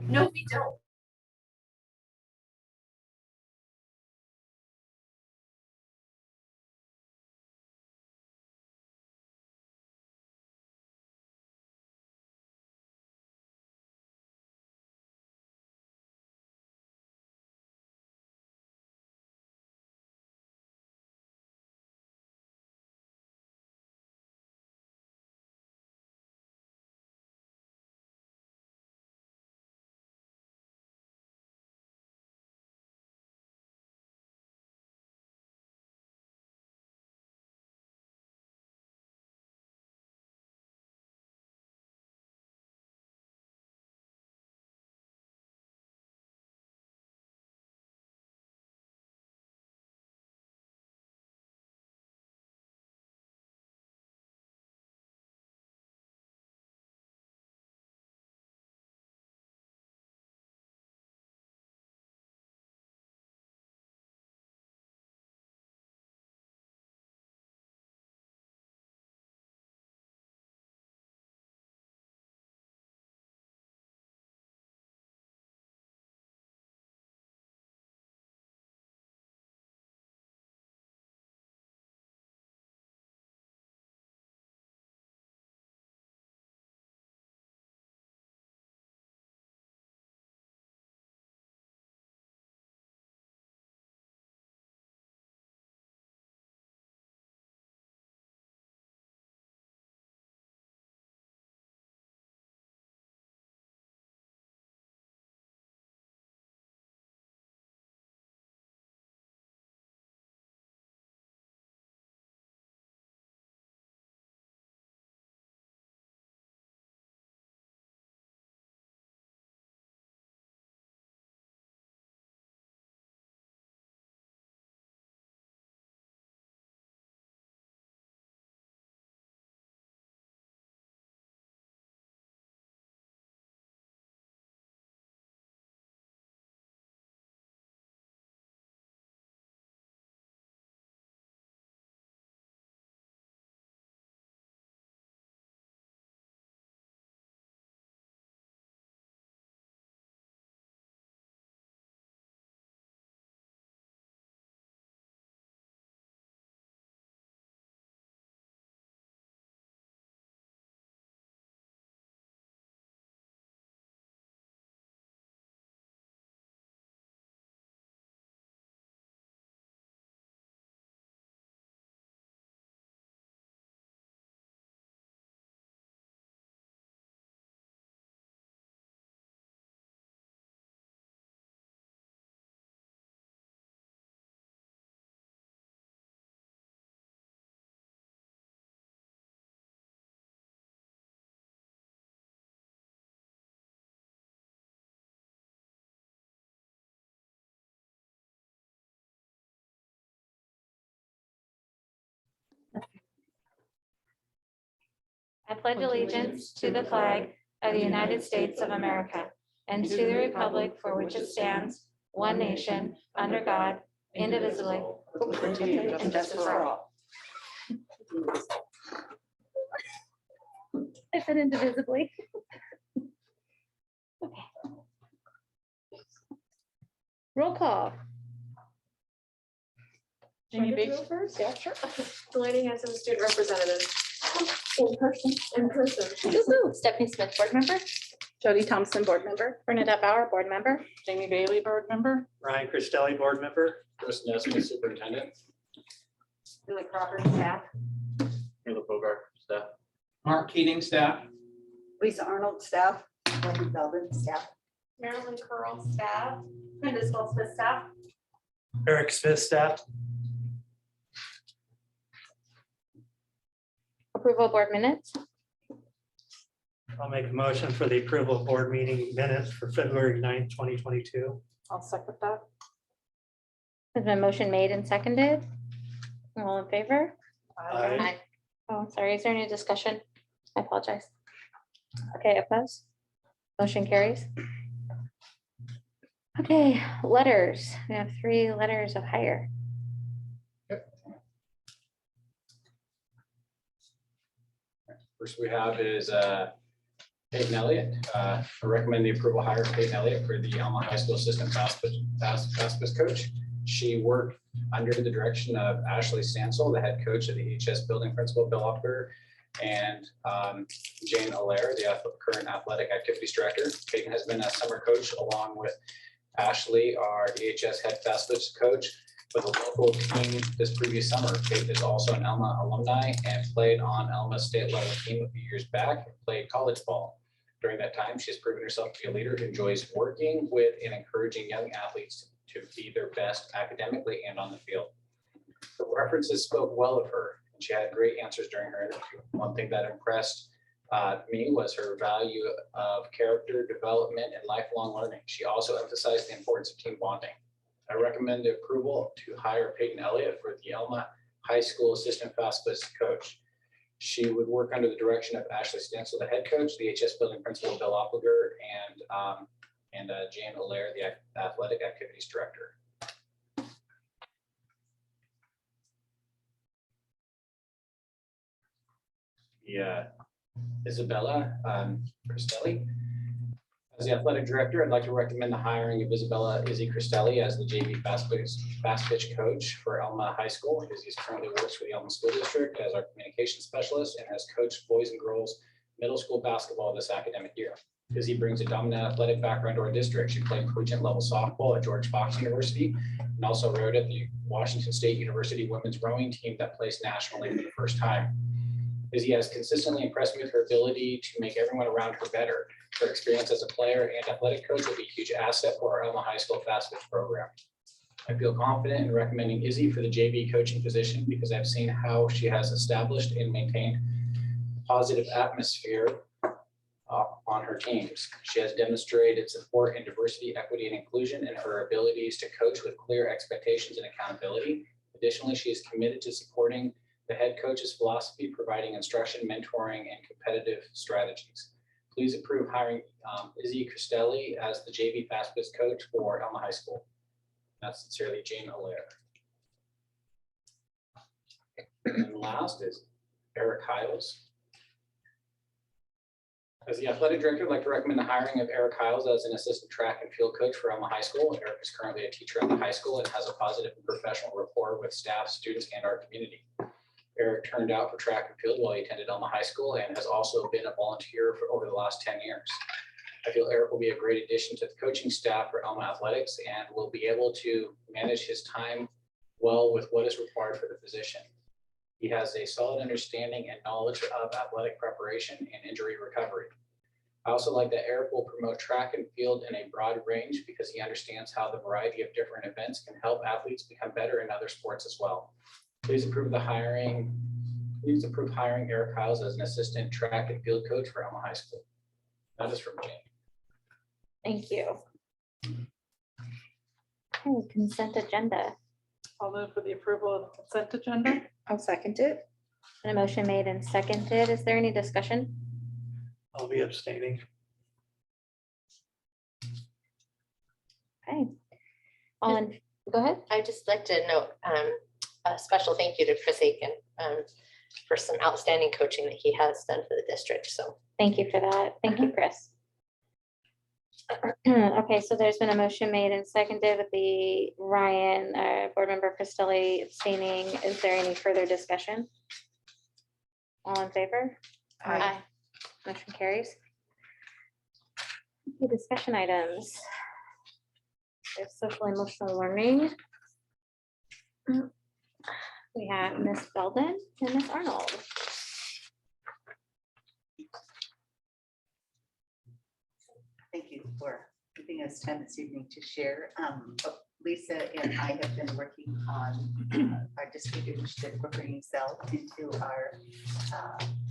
No, we don't. I pledge allegiance to the flag of the United States of America and to the republic for which it stands, one nation, under God, indivisible, with liberty and justice for all. I said indivisibly. Okay. Roll call. Jamie Bates first? Yeah, sure. Delaney has some student representatives. In person. In person. Woo-hoo. Stephanie Smith, board member. Jody Thompson, board member. Bernadette Bauer, board member. Jamie Bailey, board member. Ryan Cristelli, board member. Chris Nesbitt, superintendent. Billy Crawford, staff. Caleb Bogart, staff. Mark Keating, staff. Lisa Arnold, staff. Wendy Belvin, staff. Marilyn Curl, staff. Candace Goldsmith, staff. Eric Smith, staff. Approval of board minutes. I'll make a motion for the approval of board meeting minutes for February 9th, 2022. I'll second that. Has been motion made and seconded. All in favor? Aye. Oh, sorry. Is there any discussion? I apologize. Okay, opposed? Motion carries. Okay, letters. We have 3 letters of hire. First we have is Peyton Elliott, I recommend the approval hire of Peyton Elliott for the Elma High School Assistant Basketball Coach. She worked under the direction of Ashley Stansel, the head coach of the HS building principal, Bill Opper, and Jane Allaire, the current athletic activities director. Peyton has been a summer coach along with Ashley, our EHS head basketball coach, with a local team this previous summer. Peyton is also an Elma alumni and played on Elma's state level team a few years back and played college ball. During that time, she has proven herself to be a leader who enjoys working with and encouraging young athletes to be their best academically and on the field. The references spoke well of her, and she had great answers during her interview. One thing that impressed me was her value of character development and lifelong learning. She also emphasized the importance of team bonding. I recommend the approval to hire Peyton Elliott for the Elma High School Assistant Basketball Coach. She would work under the direction of Ashley Stansel, the head coach, the HS building principal, Bill Oppliger, and Jane Allaire, the athletic activities director. Yeah, Isabella Cristelli. As the athletic director, I'd like to recommend the hiring of Isabella Izzy Cristelli as the JV basketball coach for Elma High School. Izzy currently works for the Elma School District as our communication specialist and has coached boys and girls middle school basketball this academic year. Izzy brings a dominant athletic background to our district. She played collegiate level softball at George Fox University and also rowed at the Washington State University women's rowing team that placed nationally for the first time. Izzy has consistently impressed me with her ability to make everyone around her better. Her experience as a player and athletic coach will be a huge asset for our Elma High School basketball program. I feel confident in recommending Izzy for the JV coaching position because I've seen how she has established and maintained a positive atmosphere on her teams. She has demonstrated support in diversity, equity, and inclusion, and her abilities to coach with clear expectations and accountability. Additionally, she is committed to supporting the head coach's philosophy, providing instruction, mentoring, and competitive strategies. Please approve hiring Izzy Cristelli as the JV basketball coach for Elma High School. That's sincerely Jane Allaire. And last is Eric Hiles. As the athletic director, I'd like to recommend the hiring of Eric Hiles as an assistant track and field coach for Elma High School. Eric is currently a teacher at the high school and has a positive and professional rapport with staff, students, and our community. Eric turned out for track and field while he attended Elma High School and has also been a volunteer for over the last 10 years. I feel Eric will be a great addition to the coaching staff for Elma Athletics and will be able to manage his time well with what is required for the position. He has a solid understanding and knowledge of athletic preparation and injury recovery. I also like that Eric will promote track and field in a broad range because he understands how the variety of different events can help athletes become better in other sports as well. Please approve hiring Eric Hiles as an assistant track and field coach for Elma High School. That is from Jane. Thank you. Okay, consent agenda. I'll move for the approval of the consent agenda. I'll second it. And a motion made and seconded. Is there any discussion? I'll be abstaining. Okay. Go ahead. I'd just like to note a special thank you to Chris Aiken for some outstanding coaching that he has done for the district. So Thank you for that. Thank you, Chris. Okay, so there's been a motion made and seconded with the Ryan, board member Cristelli abstaining. Is there any further discussion? All in favor? Aye. Motion carries. Okay, discussion items. There's social emotional learning. We have Miss Belden and Miss Arnold. Thank you for giving us time this evening to share. Lisa and I have been working on our district initiative for bringing SEL into our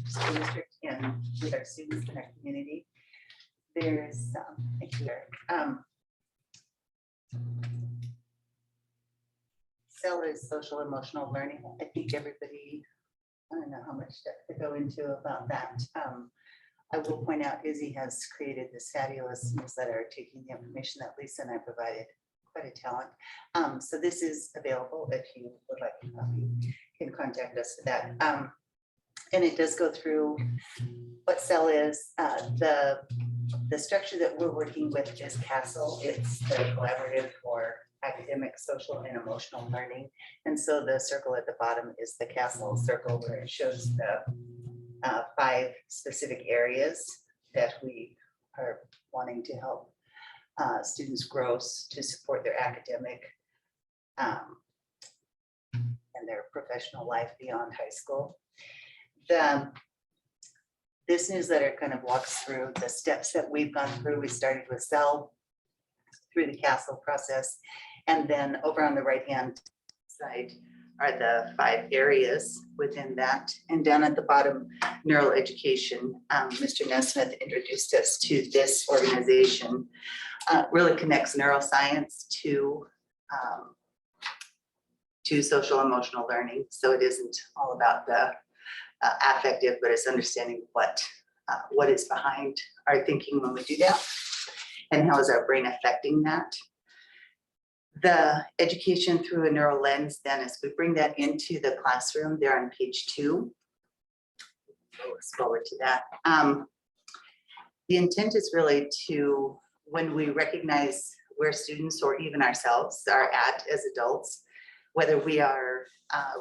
school district and with our students in our community. There's, thank you, Eric. SEL is social emotional learning. I think everybody, I don't know how much to go into about that. I will point out Izzy has created this fabulous newsletter taking the information that Lisa and I provided. Quite a talent. So this is available if you would like a copy. You can contact us for that. And it does go through what cell is. The structure that we're working with is CASTLE. It's the Collaborative for Academic, Social, and Emotional Learning. And so the circle at the bottom is the CASTLE circle, where it shows the 5 specific areas that we are wanting to help students grow to support their academic and their professional life beyond high school. This newsletter kind of walks through the steps that we've gone through. We started with cell through the CASTLE process. And then over on the right-hand side are the 5 areas within that. And down at the bottom, neural education. Mr. Nesmith introduced us to this organization. Really connects neuroscience to social emotional learning. So it isn't all about the affective, but it's understanding what is behind our thinking when we do that, and how is our brain affecting that. The education through a neural lens, then, as we bring that into the classroom, there on page 2. Let's forward to that. The intent is really to, when we recognize where students or even ourselves are at as adults, whether we are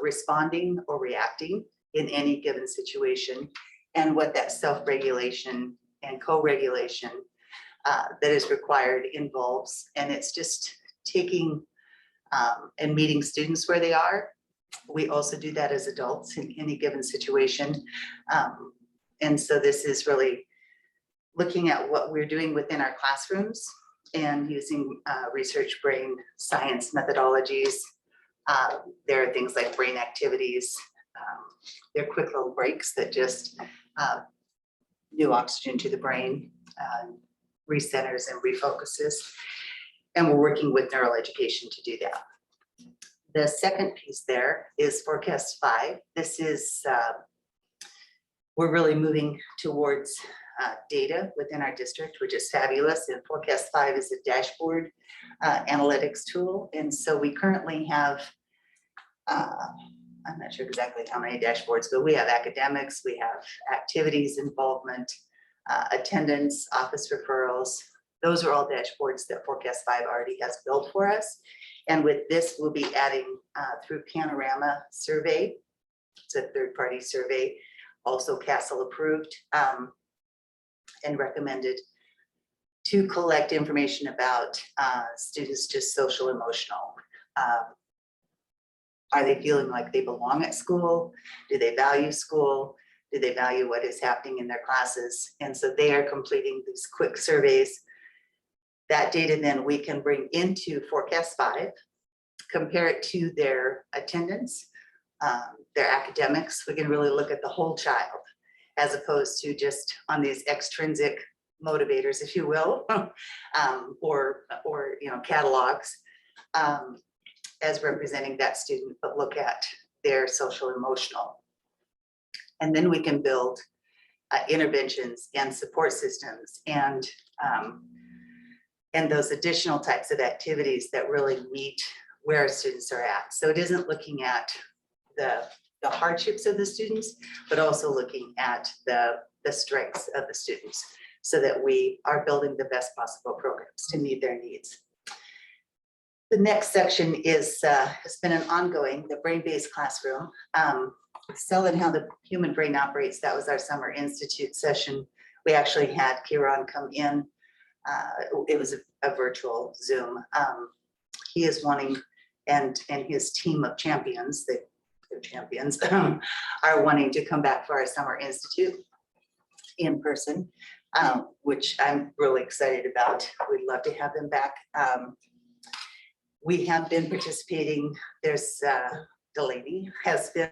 responding or reacting in any given situation, and what that self-regulation and co-regulation that is required involves. And it's just taking and meeting students where they are. We also do that as adults in any given situation. And so this is really looking at what we're doing within our classrooms and using research brain science methodologies. There are things like brain activities. They're quick little breaks that just new oxygen to the brain, recenters and refocuses. And we're working with neural education to do that. The second piece there is Forecast 5. This is, we're really moving towards data within our district, which is fabulous. And Forecast 5 is a dashboard analytics tool. And so we currently have, I'm not sure exactly how many dashboards, but we have academics, we have activities involvement, attendance, office referrals. Those are all dashboards that Forecast 5 already has built for us. And with this, we'll be adding through Panorama survey. It's a third-party survey, also CASTLE approved and recommended, to collect information about students, just social emotional. Are they feeling like they belong at school? Do they value school? Do they value what is happening in their classes? And so they are completing these quick surveys. That data then we can bring into Forecast 5, compare it to their attendance, their academics. We can really look at the whole child as opposed to just on these extrinsic motivators, if you will, or catalogs. As representing that student, but look at their social emotional. And then we can build interventions and support systems and those additional types of activities that really meet where our students are at. So it isn't looking at the hardships of the students, but also looking at the strengths of the students so that we are building the best possible programs to meet their needs. The next section is has been an ongoing, the brain-based classroom. Cell and how the human brain operates. That was our summer institute session. We actually had Kieran come in. It was a virtual Zoom. He is wanting, and his team of champions, they're champions, are wanting to come back for our summer institute in person, which I'm really excited about. We'd love to have them back. We have been participating, there's Delaney has been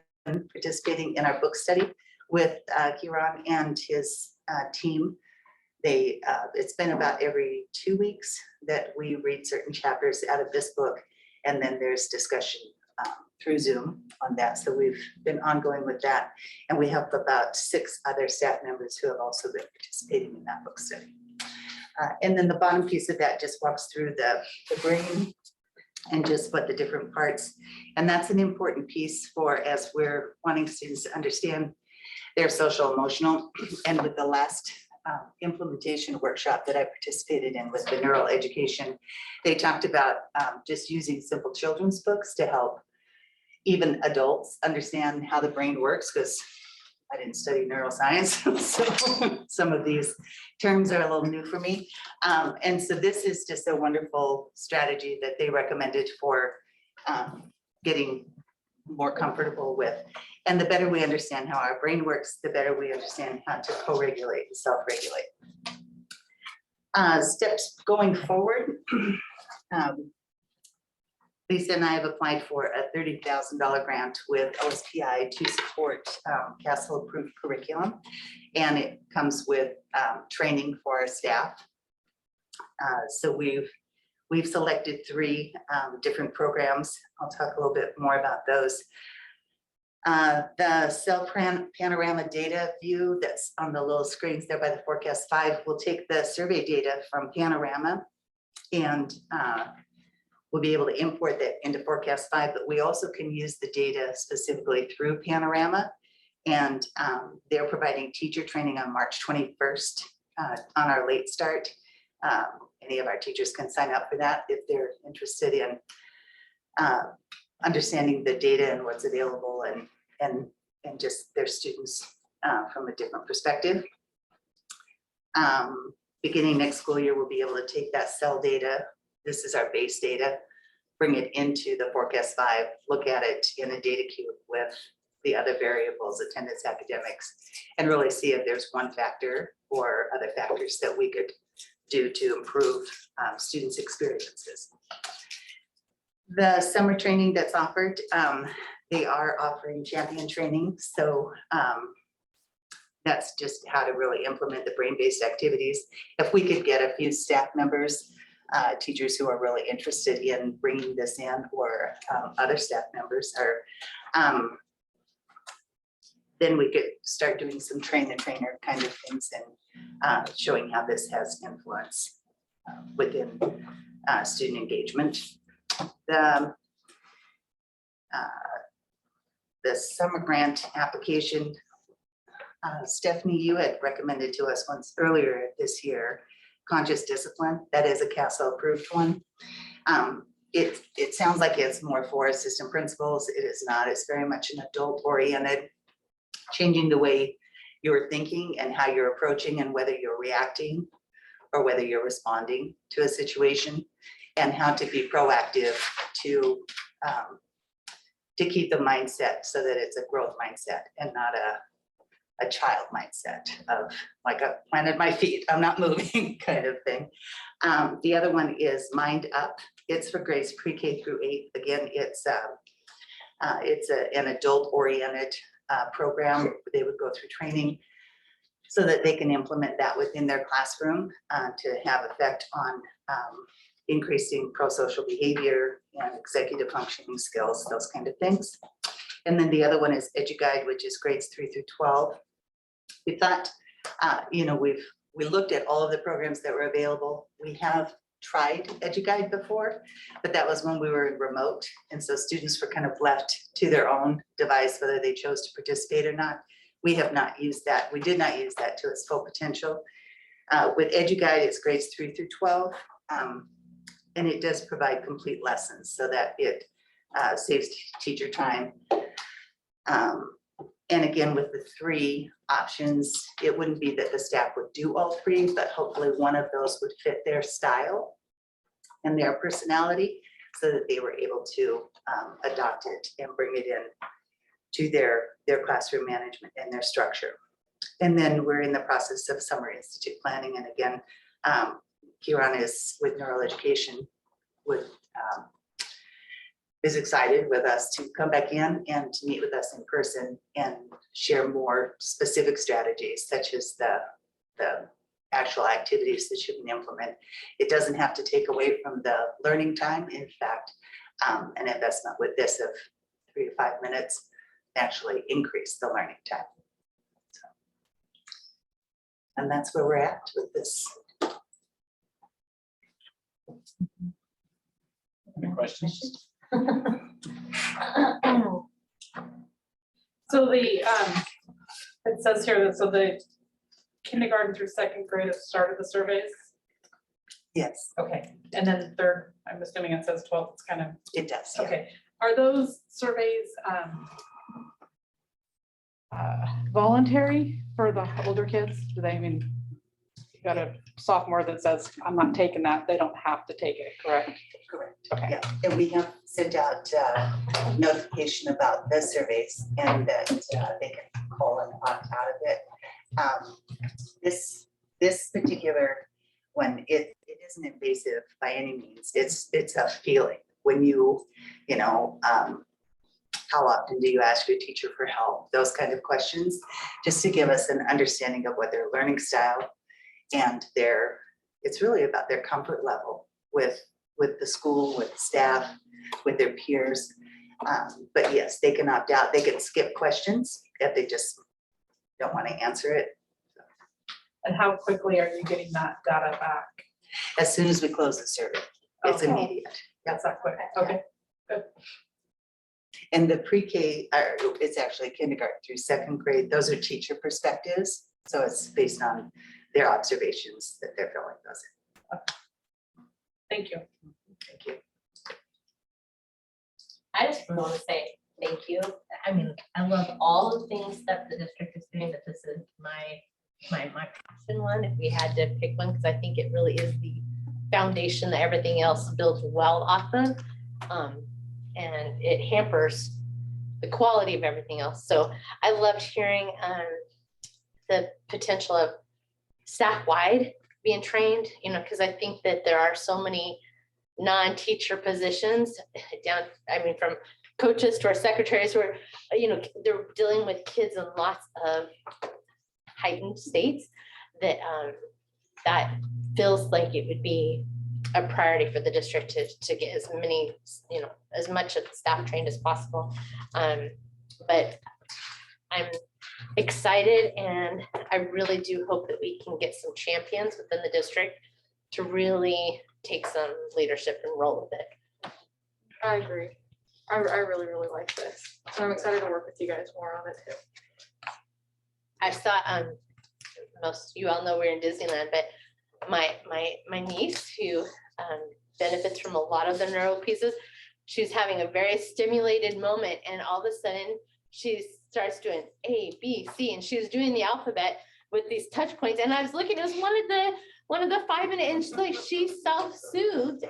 participating in our book study with Kieran and his team. It's been about every 2 weeks that we read certain chapters out of this book, and then there's discussion through Zoom on that. So we've been ongoing with that, and we have about 6 other staff members who have also been participating in that book study. And then the bottom piece of that just walks through the brain and just what the different parts, and that's an important piece for as we're wanting students to understand They're social emotional. And with the last implementation workshop that I participated in with the neural education, they talked about just using simple children's books to help even adults understand how the brain works, because I didn't study neuroscience, so some of these terms are a little new for me. And so this is just a wonderful strategy that they recommended for getting more comfortable with. And the better we understand how our brain works, the better we understand how to co-regulate and self-regulate. Steps going forward. Lisa and I have applied for a $30,000 grant with OSPI to support Castle approved curriculum. And it comes with training for our staff. So we've selected 3 different programs. I'll talk a little bit more about those. The cell panorama data view that's on the little screens there by the forecast 5 will take the survey data from panorama and we'll be able to import that into forecast 5, but we also can use the data specifically through panorama. And they're providing teacher training on March 21st on our late start. Any of our teachers can sign up for that if they're interested in understanding the data and what's available and just their students from a different perspective. Beginning next school year, we'll be able to take that cell data. This is our base data, bring it into the forecast 5, look at it in a data cube with the other variables, attendance, academics, and really see if there's one factor or other factors that we could do to improve students' experiences. The summer training that's offered, they are offering champion training. So that's just how to really implement the brain-based activities. If we could get a few staff members, teachers who are really interested in bringing this in, or other staff members, or then we could start doing some train the trainer kind of things and showing how this has influence within student engagement. The summer grant application, Stephanie, you had recommended to us once earlier this year, conscious discipline. That is a CASEL approved one. It sounds like it's more for assistant principals. It is not. It's very much an adult oriented, changing the way you're thinking and how you're approaching and whether you're reacting or whether you're responding to a situation, and how to be proactive to keep the mindset so that it's a growth mindset and not a child mindset of like I planted my feet, I'm not moving kind of thing. The other one is Mind Up. It's for grades pre-K through 8. Again, it's an adult oriented program. They would go through training so that they can implement that within their classroom to have effect on increasing pro-social behavior and executive functioning skills, those kind of things. And then the other one is EduGuide, which is grades 3 through 12. We thought, we looked at all of the programs that were available. We have tried EduGuide before, but that was when we were remote. And so students were kind of left to their own device, whether they chose to participate or not. We have not used that. We did not use that to its full potential. With EduGuide, it's grades 3 through 12. And it does provide complete lessons so that it saves teacher time. And again, with the 3 options, it wouldn't be that the staff would do all 3, but hopefully one of those would fit their style and their personality so that they were able to adopt it and bring it in to their classroom management and their structure. And then we're in the process of summer institute planning. And again, Kieran is with neural education is excited with us to come back in and to meet with us in person and share more specific strategies, such as the actual activities that you can implement. It doesn't have to take away from the learning time. In fact, an investment with this of 3 to 5 minutes actually increase the learning time. So, and that's where we're at with this. Any questions? So the It says here that, so the kindergarten through second grade have started the surveys. Yes, Okay, and then third, I'm assuming it says 12, it's kind of, it does. Yeah. okay. Are those surveys voluntary for the older kids? Do they, I mean, you got a sophomore that says, I'm not taking that, they don't have to take it, correct? Correct. Okay. Yeah, and we have sent out notification about the surveys and that they can call and opt out of it. This particular one, it isn't invasive by any means. It's a feeling when you know, how often do you ask your teacher for help? Those kind of questions, just to give us an understanding of what their learning style and it's really about their comfort level with the school, with staff, with their peers. But yes, they can opt out. They can skip questions if they just don't want to answer it. And how quickly are you getting that data back? As soon as we close the survey, it's Okay. immediate. That's that quick, okay. And the pre-K, it's actually kindergarten through second grade. Those are teacher perspectives. So it's based on their observations that they're filling those in. Thank you. Thank you. I just want to say thank you. I mean, I love all the things that the district is doing, but this is my passion one, if we had to pick one, because I think it really is the foundation that everything else builds well off of. And it hampers the quality of everything else. So I loved hearing the potential of staff-wide being trained, you know, because I think that there are so many non-teacher positions down, I mean, from coaches to our secretaries who are, you know, they're dealing with kids in lots of heightened states that that feels like it would be a priority for the district to get as many, you know, as much of the staff trained as possible. But I'm excited, and I really do hope that we can get some champions within the district to really take some leadership and roll with it. I agree. I really, really like this. And I'm excited to work with you guys more on it too. I saw, most, you all know we're in Disneyland, but my niece who benefits from a lot of the neuro pieces, she's having a very stimulated moment, and all of a sudden she starts doing A, B, C, and she was doing the alphabet with these touch points. And I was looking, it was one of the 5-minute, and she's like, she self-soothed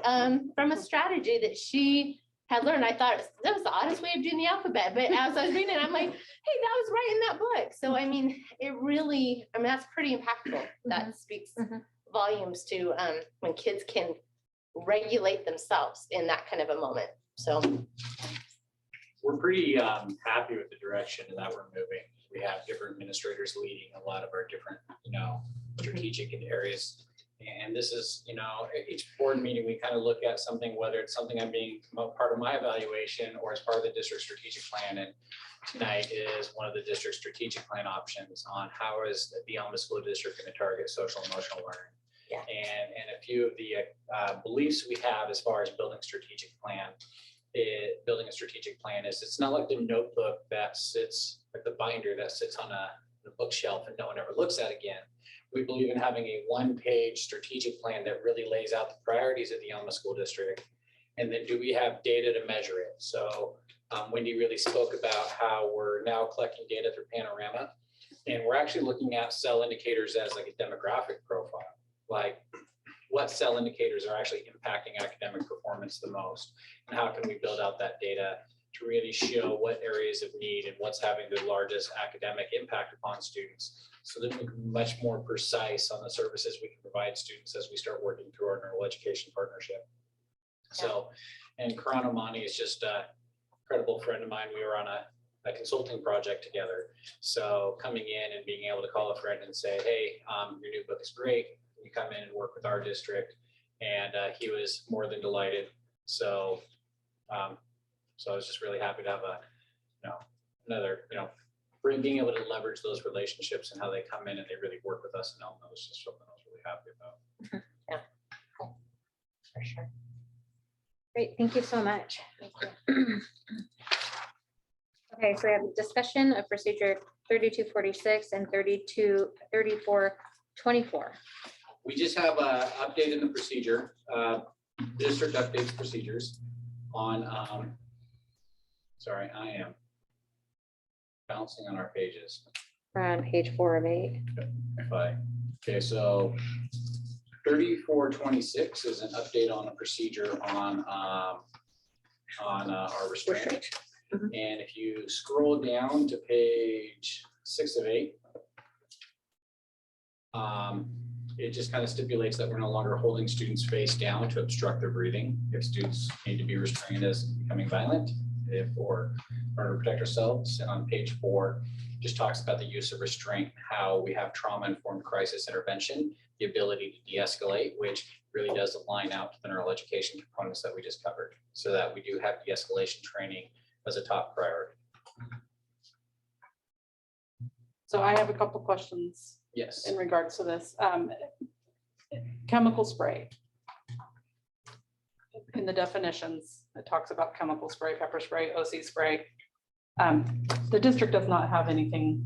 from a strategy that she had learned. I thought that was the oddest way of doing the alphabet, but as I was reading it, I'm like, hey, that was right in that book. So I mean, it really, I mean, that's pretty impactful. That speaks volumes to when kids can regulate themselves in that kind of a moment. So We're pretty happy with the direction that we're moving. We have different administrators leading a lot of our different, you know, strategic areas. And this is, you know, each board meeting, we kind of look at something, whether it's something I'm being part of my evaluation or as part of the district strategic plan. And tonight is one of the district strategic plan options on how is the Elma School District going to target social and emotional learning. Yeah. And a few of the beliefs we have as far as building a strategic plan is it's not like the notebook that sits, like the binder that sits on the bookshelf and no one ever looks at again. We believe in having a one-page strategic plan that really lays out the priorities of the Elma School District. And then do we have data to measure it? So Wendy really spoke about how we're now collecting data through Panorama. And we're actually looking at cell indicators as like a demographic profile, like what cell indicators are actually impacting academic performance the most, and how can we build out that data to really show what areas of need and what's having the largest academic impact upon students, so that we can be much more precise on the services we can provide students as we start working through our neural education partnership. So, and Karan Amani is just a incredible friend of mine. We were on a consulting project together. So coming in and being able to call a friend and say, hey, your new book is great. You come in and work with our district, and he was more than delighted. So, so I was just really happy to have another, being able to leverage those relationships and how they come in and they really work with us. And Elma was just something I was really happy about. yeah, for sure. Great, thank you so much. Okay, so we have a discussion of procedure 3246 and 3424. We just have a update in the procedure, district updates procedures on, sorry, I am bouncing on our pages. We're on page 4 of 8. Okay, so 3426 is an update on a procedure on our restraint. Mhm. And if you scroll down to page 6 of 8, it just kind of stipulates that we're no longer holding students face down to obstruct their breathing. If students need to be restrained as becoming violent, or in order to protect ourselves. And on page 4, just talks about the use of restraint, how we have trauma-informed crisis intervention, the ability to de-escalate, which really does align out to the neural education components that we just covered, so that we do have de-escalation training as a top priority. So I have a couple questions Yes. in regards to this. Chemical spray. In the definitions, it talks about chemical spray, pepper spray, OC spray. The district does not have anything.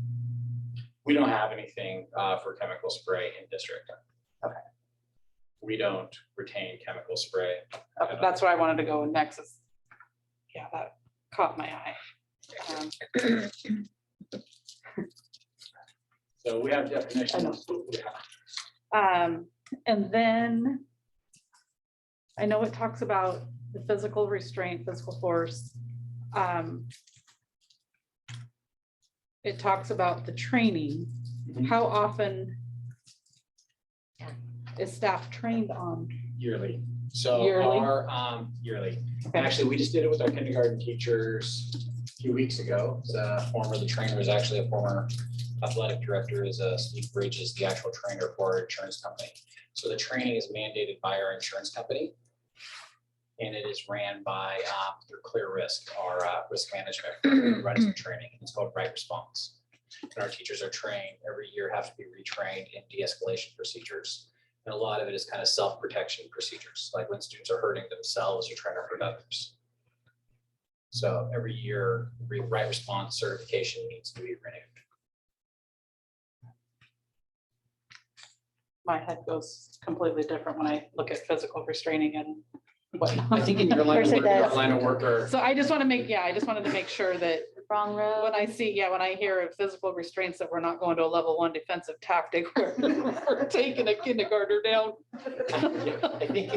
We don't have anything for chemical spray in district. Okay. We don't retain chemical spray. Okay, that's what I wanted to go with next. Yeah, that caught my eye. So we have definitions. And then I know it talks about the physical restraint, physical force. It talks about the training. Mhm. How often is staff trained on? Yearly. So Yearly? our yearly. Okay. Actually, we just did it with our kindergarten teachers a few weeks ago. The trainer is actually a former athletic director, is Steve Bridge, is the actual trainer for our insurance company. So the training is mandated by our insurance company. And it is ran by through Clear Risk, our risk management, runs the training. It's called Right Response. And our teachers are trained every year, have to be retrained in de-escalation procedures. And a lot of it is kind of self-protection procedures, like when students are hurting themselves or trying to hurt others. So every year, Right Response certification needs to be renewed. My head goes completely different when I look at physical restraining and whatnot. I think in your line of Of course it work, does. line of work are, So I just want to make, I just wanted to make sure that Wrong road. when I see, when I hear of physical restraints, that we're not going to a level 1 defensive tactic where we're taking a kindergartner down. I think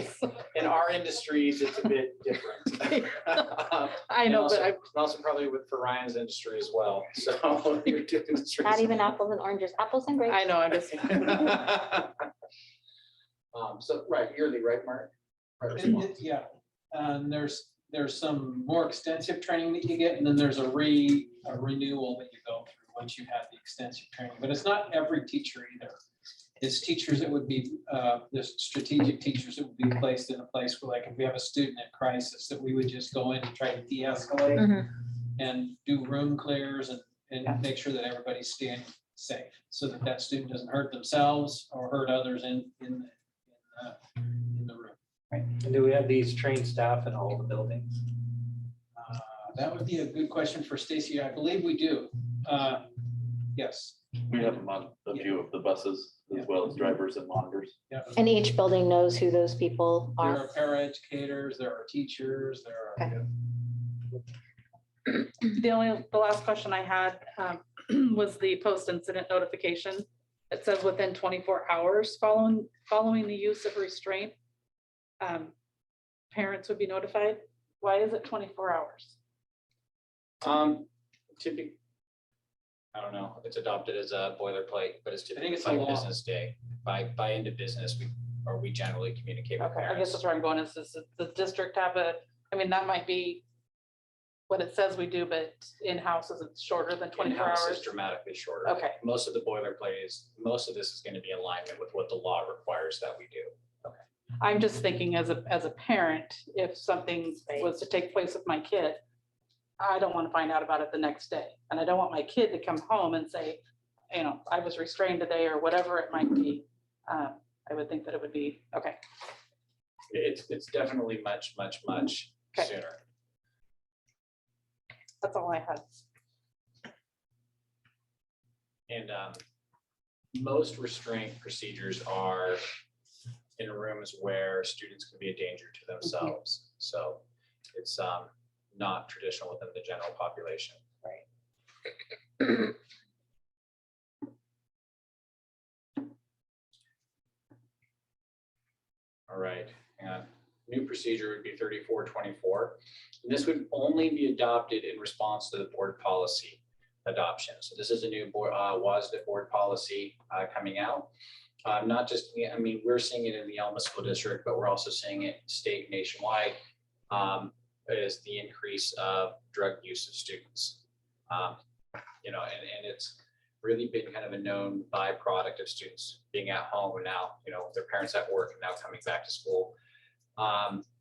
in our industries, it's a bit different. I know, but I, And also probably for Ryan's industry as well. So your two industries. Not even apples and oranges, apples and grapes. I know, I'm just, So, right, yearly, right, Mark? Right response. Yeah, and there's some more extensive training that you get, and then there's a renewal that you go through once you have the extensive training, but it's not every teacher either. It's teachers that would be, there's strategic teachers that would be placed in a place where, like, if we have a student at crisis, that we would just go in and try to de-escalate Mhm. and do room clears and make sure that everybody's staying safe, so that that student doesn't hurt themselves or hurt others in the room. And do we have these trained staff in all the buildings? That would be a good question for Stacy. I believe we do. Yes. We have them on a few of the buses as well as drivers and monitors. Yeah. And each building knows who those people There are. are paraeducators, there are teachers, there are. the last question I had was the post-incident notification. It says within 24 hours following the use of restraint, parents would be notified. Why is it 24 hours? Typically, I don't know, it's adopted as a boilerplate, but it's typically it's a by law. business day. By end of business, we generally communicate with Okay, I guess parents. that's where I'm going. Is the district have that might be what it says we do, but in-house is it shorter than 24 In-house is hours? dramatically shorter. Okay, Most of the boilerplate most of this is going to be in alignment with what the law requires that we do. I'm just thinking as a parent, if something was to take place with my kid, I don't want to find out about it the next day. And I don't want my kid to come home and say, I was restrained today or whatever it might be. I would think that it would be, okay. It's definitely much Okay. sooner. That's all I had. And most restraint procedures are in rooms where students can be a danger to themselves. So it's not traditional within the general population. All right, and new procedure would be 3424. And this would only be adopted in response to the board policy adoption. So this is a new board, WASDA board policy coming out. Not just, I mean, we're seeing it in the Elma School District, but we're also seeing it state nationwide, is the increase of drug use of students. You know, and it's really been kind of a known byproduct of students being at home and now, you know, their parents at work and now coming back to school.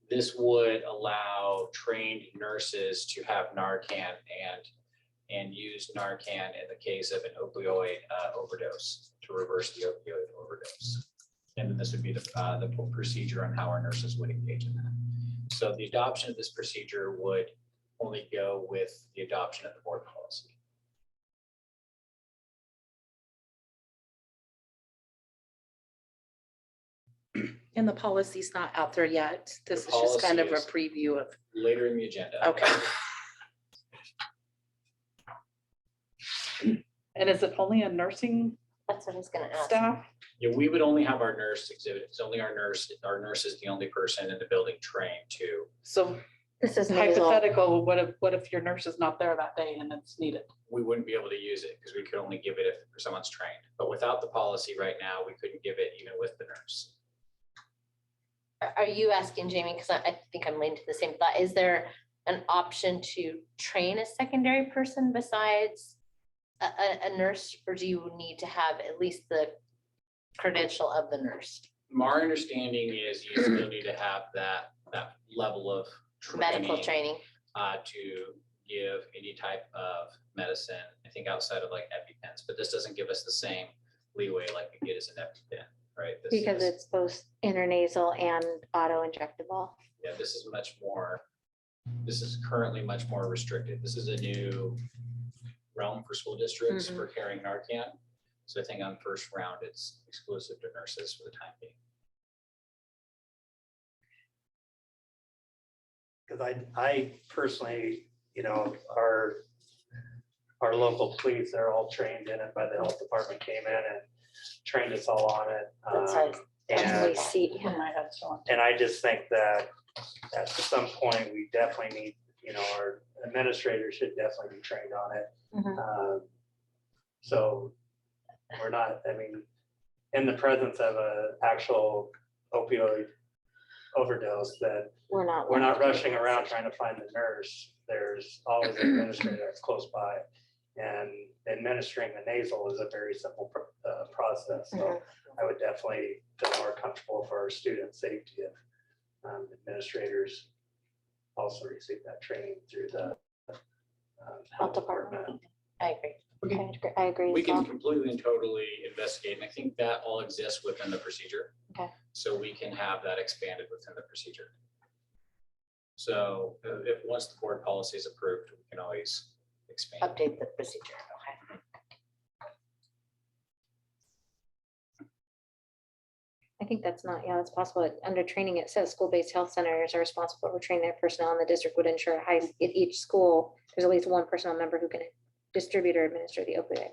This would allow trained nurses to have Narcan and use Narcan in the case of an opioid overdose to reverse the opioid overdose. And then this would be the procedure on how our nurses would engage in that. So the adoption of this procedure would only go with the adoption of the board policy. And the policy's not out there yet. This The is just kind of a policy preview of, Later in the agenda. okay. And is it only a nursing That's what I was gonna ask. staff? Yeah, we would only have our nurse exhibit. It's only our nurse is the only person in the building trained to. So This is nasal. hypothetical, what if your nurse is not there that day and it's needed? We wouldn't be able to use it because we could only give it if someone's trained. But without the policy right now, we couldn't give it even with the nurse. Are you asking, Jamie, because I think I'm leaning to the same thought, is there an option to train a secondary person besides a nurse, or do you need to have at least the credential of the nurse? My understanding is you still need to have that level of Medical training? to give any type of medicine, I think outside of like EpiPens, but this doesn't give us the same leeway like we get as an EpiPen, right? This Because is- it's both intranasal and auto injectable. Yeah, this is currently much more restricted. This is a new realm for school districts for carrying Narcan. So I think on first round, it's exclusive to nurses for the time being. Because I personally, you know, our local police, they're all trained in it by the health department, came in and trained us all on it. Definitely And see, In my head, so. And I just think that at some point, we definitely need, you know, our administrators should definitely be trained on it. So we're not, I mean, in the presence of an actual opioid overdose, that we're not. we're not rushing around trying to find the nurse. There's always an administrator that's close by. And administering the nasal is a very simple process. So I would definitely feel more comfortable for our student safety if administrators also receive that training through the health department. I agree. I agree We as can well. completely and totally investigate, and I think that all exists within the procedure. Okay. So we can have that expanded within the procedure. So if once the board policy is approved, we can always expand. Update the procedure, okay. I think that's not, yeah, it's possible. Under training, it says school-based health centers are responsible for training their personnel, and the district would ensure at each school, there's at least one personnel member who can distribute or administer the opioid.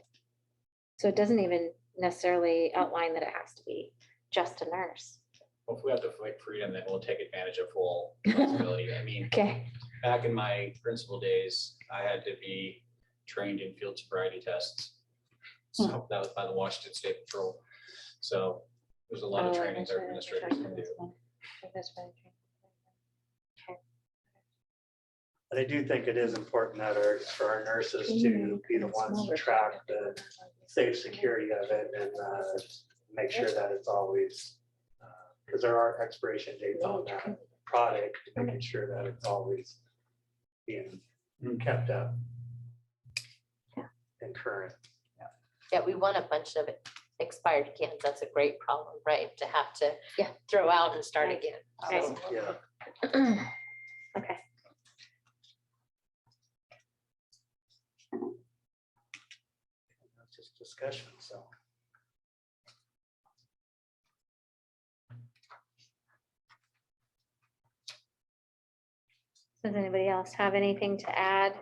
So it doesn't even necessarily outline that it has to be just a nurse. Well, if we have to fight freedom, then we'll take advantage of full responsibility. I mean, Okay. back in my principal days, I had to be trained in field sobriety tests. So that was by the Washington State Patrol. So there's a lot of trainings our administrators can do. But I do think it is important that for our nurses to be the ones to track the safe security of it and make sure that it's always, because there are expiration dates on that product, making sure that it's always being kept up and current. Yeah, we want a bunch of expired cans. That's a great problem, right? To have to Yeah. throw out and start again. Right. So, Yeah. Okay. Let's just discuss discussion, so. Does anybody else have anything to add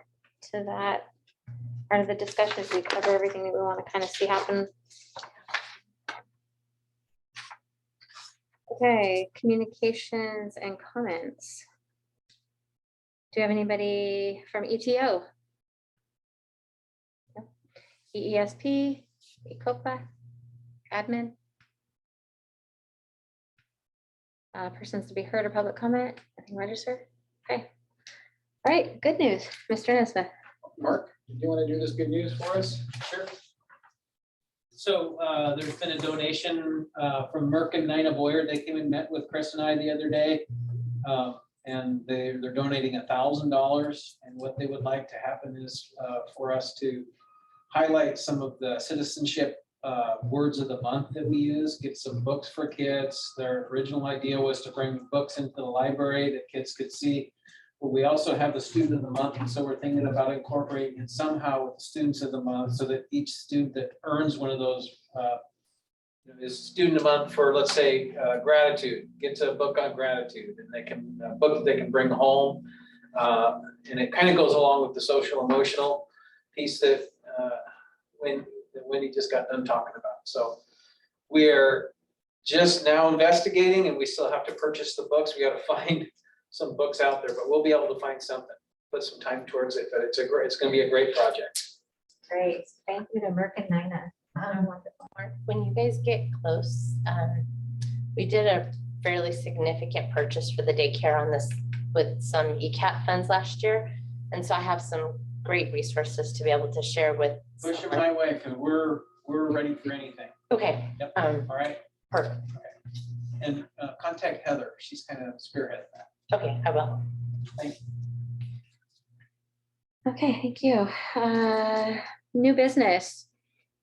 to that part of the discussion? As we cover everything that we want to kind of see happen. Okay, communications and comments. Do you have anybody from ETO? No? EESP, ECOPA, admin? Persons to be heard or public comment, nothing registered? Okay. All right, good news, Mr. Nesmith. Mark, do you want to do this good news for us? Sure. So there's been a donation from Merck and Nina Boyer. They came and met with Chris and I the other day. And they're donating $1,000. And what they would like to happen is for us to highlight some of the citizenship words of the month that we use, get some books for kids. Their original idea was to bring books into the library that kids could see. But we also have the student of the month, and so we're thinking about incorporating it somehow with the students of the month, so that each student that earns one of those is student of the month for, let's say, gratitude, gets a book on gratitude, and they can a book that they can bring home, and it kind of goes along with the social emotional piece that Wendy just got done talking about. So we're just now investigating, and we still have to purchase the books. We got to find some books out there, but we'll be able to find something, put some time towards it. But it's going to be a great project. Great, thank you to Merck and Nina. When you guys get close, we did a fairly significant purchase for the daycare on this with some ECAT funds last year. And so I have some great resources to be able to share with. Push it my way, because we're ready for anything. Okay. Yep. All right. Perfect. Okay. And contact Heather. She's kind of spearheaded that. Okay, I will. Thank you. Okay, thank you. New business.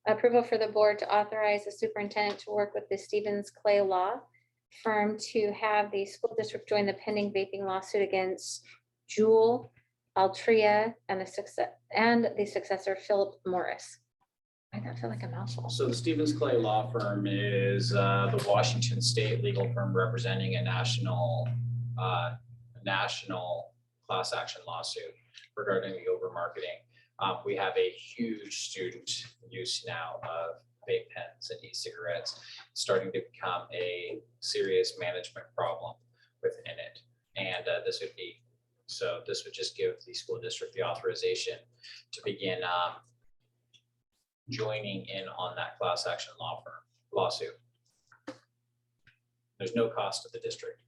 Approval for the board to authorize the superintendent to work with the Stevens Clay Law firm to have the school district join the pending vaping lawsuit against Jewel Altria and the successor Philip Morris. Why that feel like a mouthful? So the Stevens Clay Law Firm is the Washington State legal firm representing a national class action lawsuit regarding the overmarketing. We have a huge student use now of vape pens and e-cigarettes, starting to become a serious management problem within it. And this would just give the school district the authorization to begin joining in on that class action lawsuit. There's no cost to the district.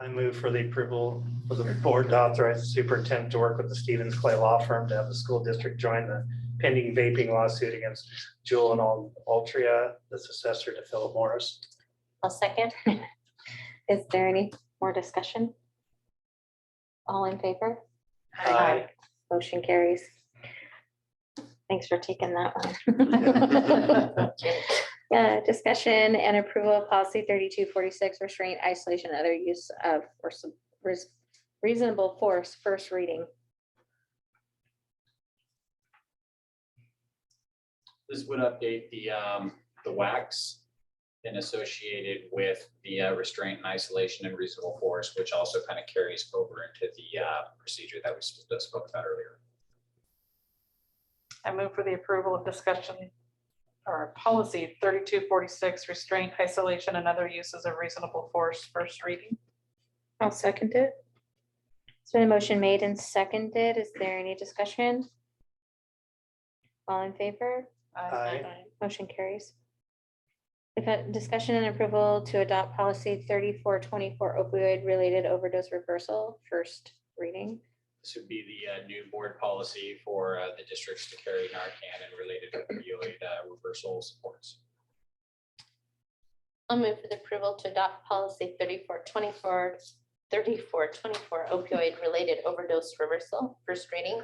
I move for the approval for the board to authorize the superintendent to work with the Stevens Clay Law Firm to have the school district join the pending vaping lawsuit against Jewel and Altria, the successor to Philip Morris. I'll second. Is there any more discussion? All in favor? Aye. Motion carries. Thanks for taking that one. Discussion and approval of policy 3246, restraint, isolation, and other use of reasonable force, first reading. This would update the WACs and associated with the restraint and isolation and reasonable force, which also kind of carries over into the procedure that we spoke about earlier. I move for the approval of discussion or policy 3246, restraint, isolation, and other uses of reasonable force, first reading. I'll second it. It's been a motion made and seconded. Is there any discussion? All in favor? Aye. Motion carries. We've had discussion and approval to adopt policy 3424, opioid related overdose reversal, first reading. This would be the new board policy for the districts to carry Narcan and related opioid reversal supports. I'll move for the approval to adopt policy 3424 opioid related overdose reversal, first reading.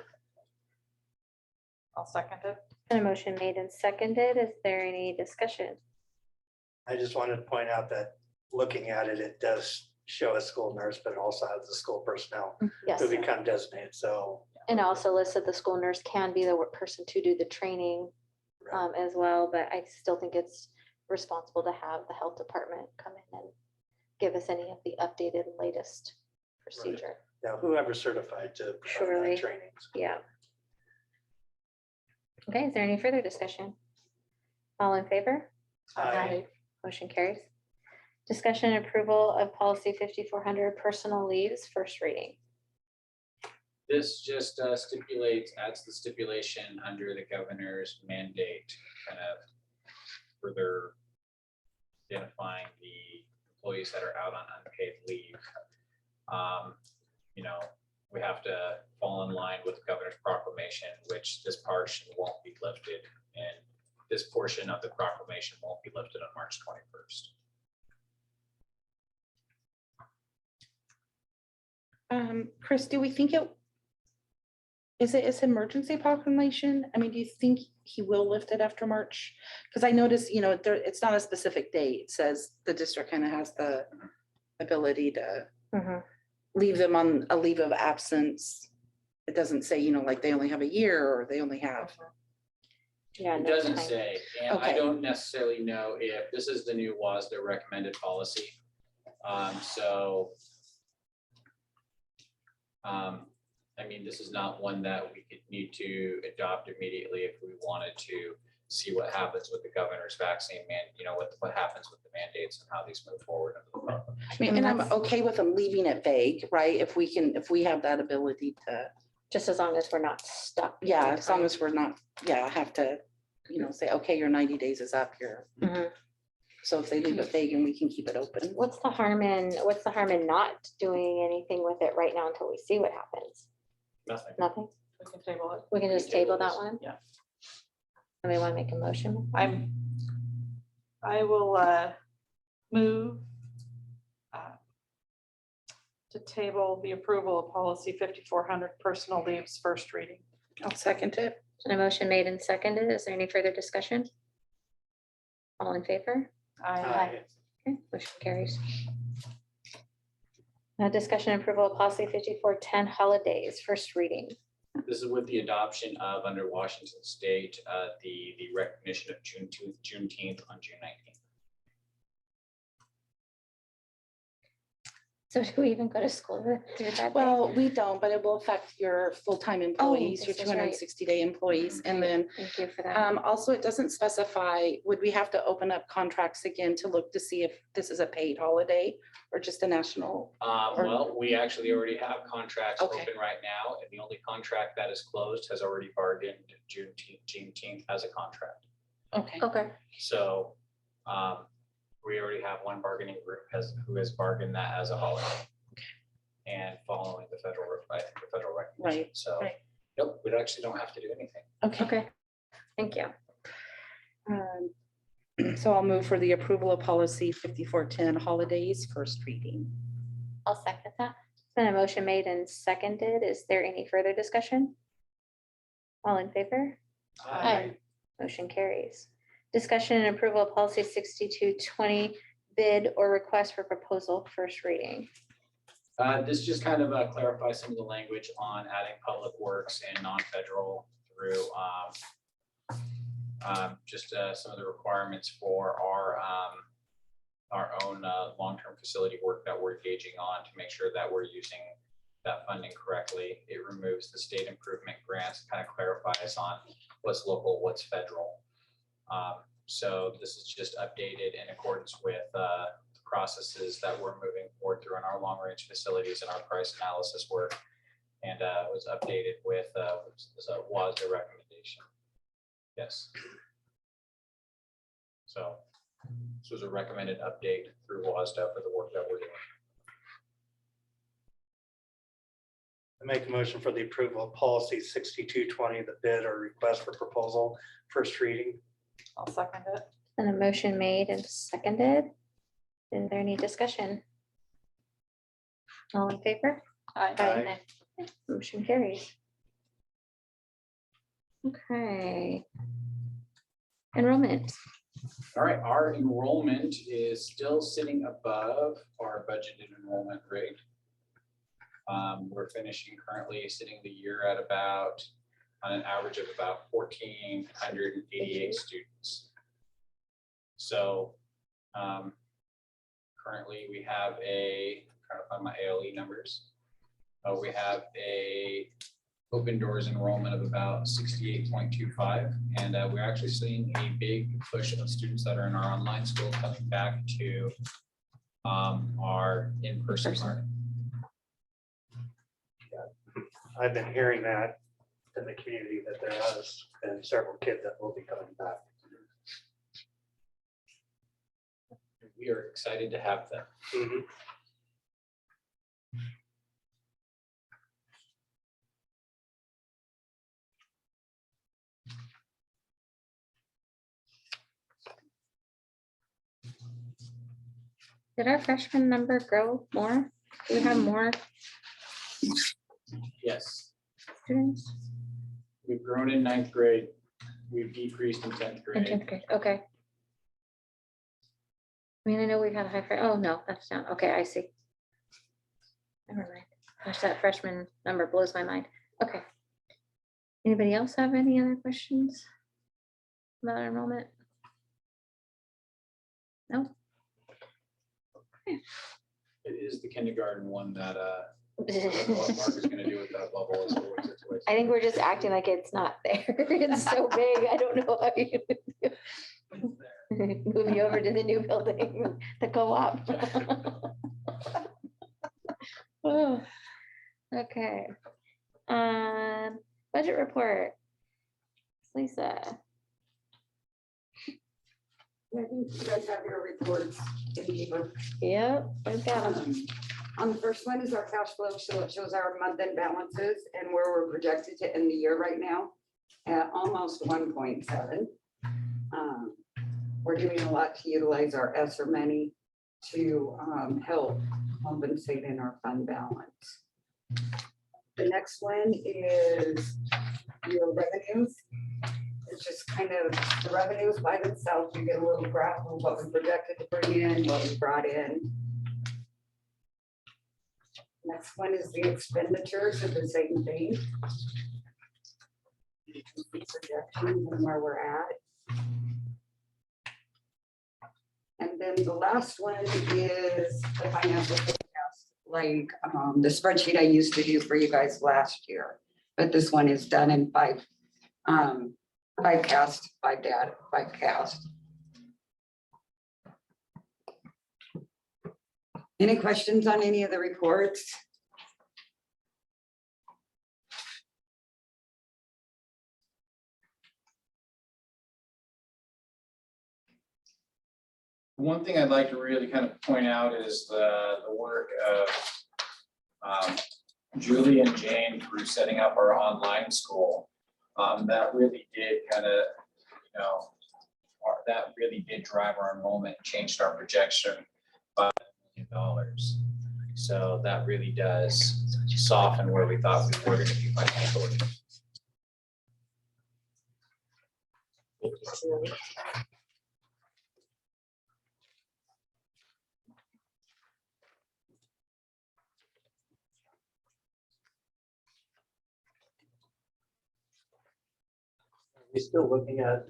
I'll second it. And a motion made and seconded. Is there any discussion? I just wanted to point out that looking at it, it does show a school nurse, but it also has the school personnel Yes. who become designated, so. And also listed the school nurse can be the person to do the training as well, but I still think it's responsible to have the health department come in and give us any of the updated latest procedure. Yeah, whoever's certified to provide Surely. that training. Yeah. Okay, is there any further discussion? All in favor? Aye. Motion carries. Discussion and approval of policy 5400 personal leaves, first reading. This just stipulates, adds the stipulation under the governor's mandate, kind of further identifying the employees that are out on unpaid leave. You know, we have to fall in line with the governor's proclamation, which this portion won't be lifted, and this portion of the proclamation won't be lifted on March 21st. Chris, do we think it's emergency proclamation? I mean, do you think he will lift it after March? Because I noticed, you know, it's not a specific date. It says the district kind of has the ability to leave them on a leave of absence. It doesn't say, you know, like they only have a year or they only have. Yeah. It no doesn't time. say, and I Okay. don't necessarily know if this is the new WASDA recommended policy. I mean, this is not one that we could need to adopt immediately if we wanted to see what happens with the governor's vaccine what happens with the mandates and how these move forward under the program. I mean, and I'm okay with them leaving it vague, right? If we have that ability to, Just as long as we're not stuck. yeah, as long as we're not, have to, you know, say, okay, your 90 days is up here. Mhm. So if they leave it vague and we can keep it open. What's the harm in not doing anything with it right now until we see what happens? Nothing. Nothing? We can table it. We can just table that one? Yeah. Somebody want to make a motion? I will move to table the approval of policy 5400 personal leaves, first reading. I'll second it. A motion made and seconded. Is there any further discussion? All in favor? Aye. Okay, motion carries. Discussion and approval of policy 5410 holidays, first reading. This is with the adoption of, under Washington State, the recognition of Juneteenth on June 19th. So do we even go to school through that day? Well, we don't, but it will affect your full-time employees, your this is right. 260-day employees. And then Thank you for that. also, it doesn't specify, would we have to open up contracts again to look to see if this is a paid holiday or just a national? Well, we actually already have contracts Okay. open right now, and the only contract that is closed has already bargained Juneteenth as a contract. Okay. Okay, So we already have one bargaining group who has bargained that as a holiday. And following the federal recognition. Right, So, right. nope, we actually don't have to do anything. Okay. thank you. So I'll move for the approval of policy 5410 holidays, first reading. I'll second that. Been a motion made and seconded. Is there any further discussion? All in favor? Aye. Motion carries. Discussion and approval of policy 6220 bid or request for proposal, first reading. This just kind of clarifies some of the language on adding public works and non-federal through some of the requirements for our own long-term facility work that we're engaging on to make sure that we're using that funding correctly. It removes the state improvement grants, kind of clarifies on what's local, what's federal. So this is just updated in accordance with the processes that we're moving forward through in our long-range facilities and our price analysis work. And was updated with WASDA recommendation. Yes. So this was a recommended update through WASDA for the work that we're doing. I make a motion for the approval of policy 6220, the bid or request for proposal, first reading. I'll second it. And a motion made and seconded. Is there any discussion? All in favor? Aye. Motion carries. Okay. Enrollment. All right, our enrollment is still sitting above our budgeted enrollment rate. We're finishing currently sitting the year at about, on an average of about 1,488 students. So currently we have trying to find my ALE numbers. We have a open doors enrollment of about 68.25. And we're actually seeing a big push of students that are in our online school coming back to our in-person learning. I've been hearing that in the community, that there has been several kids that will be coming back. We are excited to have them. Mhm. Did our freshman number grow more? Do we have more Yes, students we've grown in 9th grade. We've decreased in 10th in grade. 10th grade? Okay. I mean, I know we had a high, oh, no, that's down. Okay, I see. Never mind. Gosh, that freshman number blows my mind. Okay. Anybody else have any other questions about enrollment? No? It is the kindergarten one that what Mark is gonna do with that bubble is always a twist. I think we're just acting like it's not there. It's so big. I don't know how you move you over to the new building, the co-op. Oh, okay. Budget report. Lisa. I think you guys have your reports in the Yep, I've got them. On the first one is our cash flow, so it shows our month-end balances and where we're projected to end the year right now at almost 1.7. We're doing a lot to utilize our ESSER money to help compensate in our fund balance. The next one is your revenues. It's just kind of the revenues by themselves. You get a little graph of what we projected to bring in, what we brought in. Next one is the expenditures of the same thing. You can see projections and where we're at. And then the last one is the financial forecast, like the spreadsheet I used to do for you guys last year. But this one is done in five cast. Any questions on any of the reports? One thing I'd like to really kind of point out is the work of Julie and Jane through setting up our online school. That really did kind of, that really did drive our enrollment, changed our projection by $1 million. So that really does soften where we thought we were going to be financially. Thank you, Julie. We're still looking at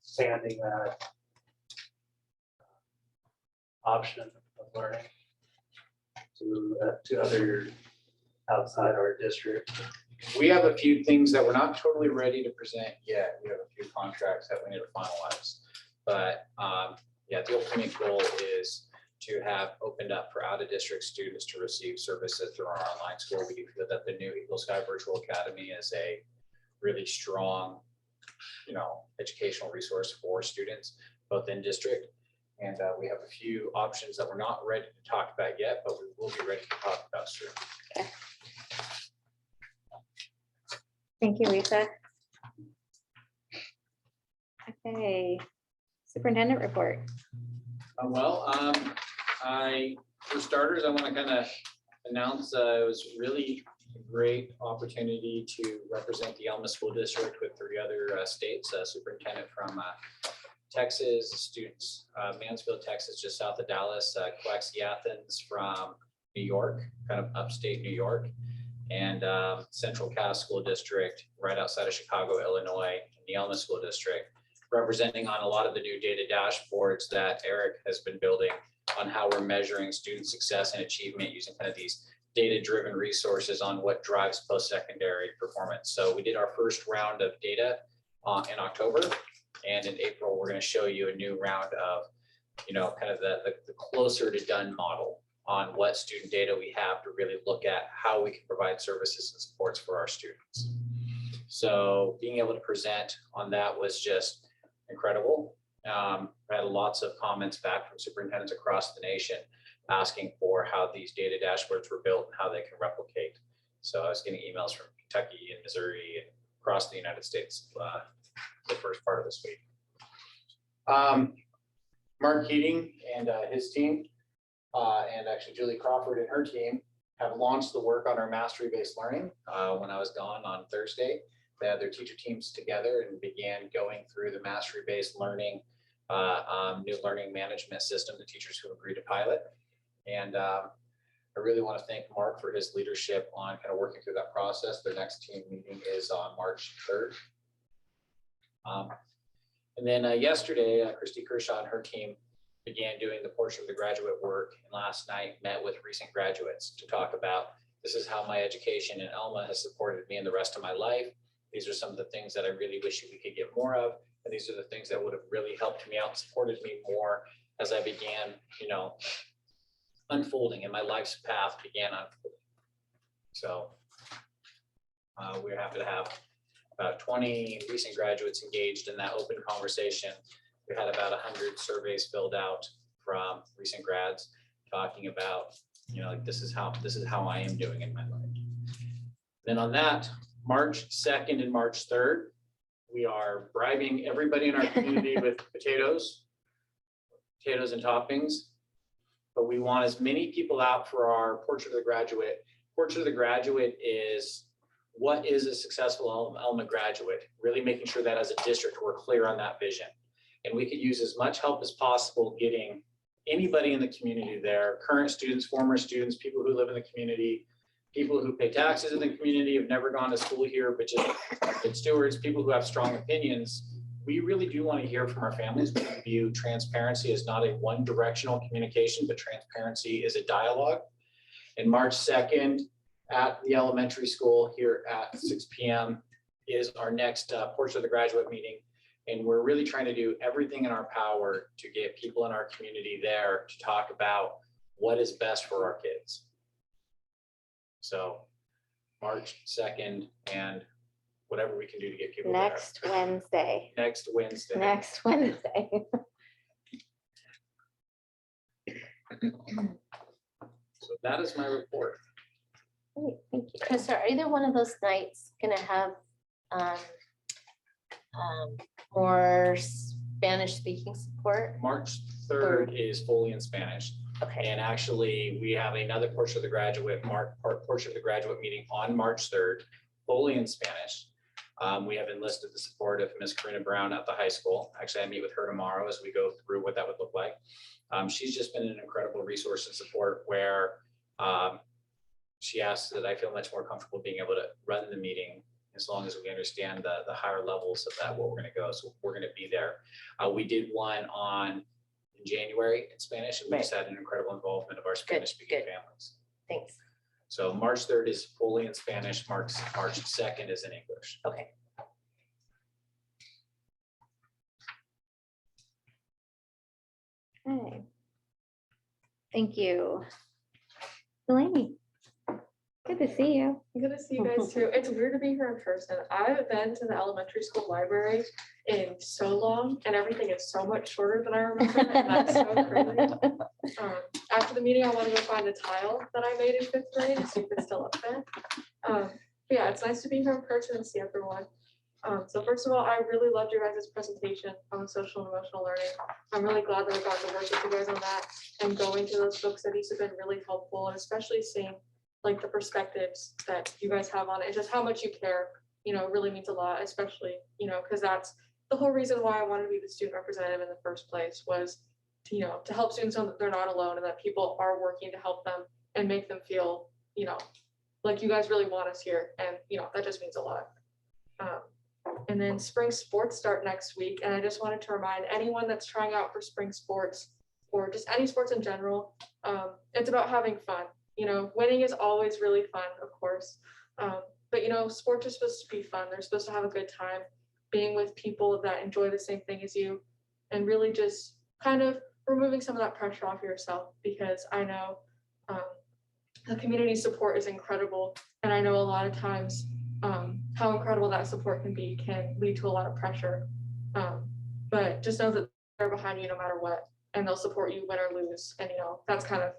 expanding that option of learning to other outside our district. We have a few things that we're not totally ready to present yet. We have a few contracts that we need to finalize. But yeah, the ultimate goal is to have opened up for out-of-district students to receive services through our online school. We do feel that the new Eagle Sky Virtual Academy is a really strong, educational resource for students, both in district. And we have a few options that we're not ready to talk about yet, but we will be ready to talk about soon. Okay. Thank you, Lisa. Okay, superintendent report. For starters, I want to kind of announce it was really a great opportunity to represent the Elma School District with 3 other states, superintendent from Texas, students, Mansfield, Texas, just south of Dallas, Coaxie, Athens from New York, kind of upstate New York, and Central Cass School District, right outside of Chicago, Illinois, and the Elma School District, representing on a lot of the new data dashboards that Eric has been building on how we're measuring student success and achievement using kind of these data-driven resources on what drives post-secondary performance. So we did our first round of data in October, and in April, we're going to show you a new round of, kind of the closer to done model on what student data we have to really look at how we can provide services and supports for our students. So being able to present on that was just incredible. I had lots of comments back from superintendents across the nation asking for how these data dashboards were built and how they can replicate. So I was getting emails from Kentucky and Missouri and across the United States the first part of this week. Mark Keating and his team, and actually Julie Crawford and her team have launched the work on our mastery-based learning. When I was gone on Thursday, they had their teacher teams together and began going through the mastery-based learning, new learning management system, the teachers who agreed to pilot. And I really want to thank Mark for his leadership on kind of working through that process. Their next team meeting is on March 3rd. And then yesterday, Christy Kershaw and her team began doing the portion of the graduate work, and last night met with recent graduates to talk about, this is how my education in Elma has supported me in the rest of my life. These are some of the things that I really wish we could get more of. And these are the things that would have really helped me out, supported me more as I began, unfolding and my life's path began unfolding. So we're happy to have about 20 recent graduates engaged in that open conversation. We had about 100 surveys filled out from recent grads talking about, this is how I am doing in my life. Then on that, March 2nd and March 3rd, we are bribing everybody in our community with potatoes and toppings. But we want as many people out for our Portrait of the Graduate. Portrait of the Graduate is, what is a successful Elma graduate? Really making sure that as a district, we're clear on that vision. And we could use as much help as possible getting anybody in the community there, current students, former students, people who live in the community, people who pay taxes in the community, have never gone to school here, but just good stewards, people who have strong opinions. We really do want to hear from our families. We view transparency as not a one-directional communication, but transparency is a dialogue. And March 2nd at the elementary school here at 6 p.m. is our next Portrait of the Graduate meeting. And we're really trying to do everything in our power to get people in our community there to talk about what is best for our kids. So March 2nd and whatever we can do to get people Next Wednesday. there. Next Wednesday. Next Wednesday. So that is my report. Great, thank you. Chris, are either one of those nights gonna have more Spanish speaking support? March 3rd is fully in Spanish. Okay, And actually, we have another Portrait of the Graduate, Portrait of the Graduate meeting on March 3rd, fully in Spanish. We have enlisted the support of Ms. Karina Brown at the high school. Actually, I meet with her tomorrow as we go through what that would look like. She's just been an incredible resource and support where she asks that I feel much more comfortable being able to run the meeting as long as we understand the higher levels of that, where we're going to go. So we're going to be there. We did one in January in Spanish, and we just had an incredible involvement of our Spanish speaking families. thanks. So March 3rd is fully in Spanish, March 2nd is in English. Okay. Okay. Thank you. Delaney, good to see you. Good to see you guys too. It's weird to be here in person. I haven't been to the elementary school library in so long, and everything is so much shorter than I remember. And that's so crazy. After the meeting, I want to go find the tile that I made in 5th grade and see if it's still up there. But yeah, it's nice to be here in person and see everyone. So first of all, I really loved your guys' presentation on social and emotional learning. I'm really glad that I got to work with you guys on that, and going to those book studies have been really helpful, and especially seeing like the perspectives that you guys have on it, just how much you care, really means a lot, especially, because that's the whole reason why I wanted to be the student representative in the first place was to help students know that they're not alone and that people are working to help them and make them feel, like you guys really want us here. And, that just means a lot. And then spring sports start next week. And I just wanted to remind anyone that's trying out for spring sports or just any sports in general, it's about having fun. Winning is always really fun, of course. But, sports are supposed to be fun. They're supposed to have a good time being with people that enjoy the same thing as you and really just kind of removing some of that pressure off yourself, because I know the community support is incredible. And I know a lot of times how incredible that support can be can lead to a lot of pressure. But just know that they're behind you no matter what, and they'll support you win or lose. And, that's kind of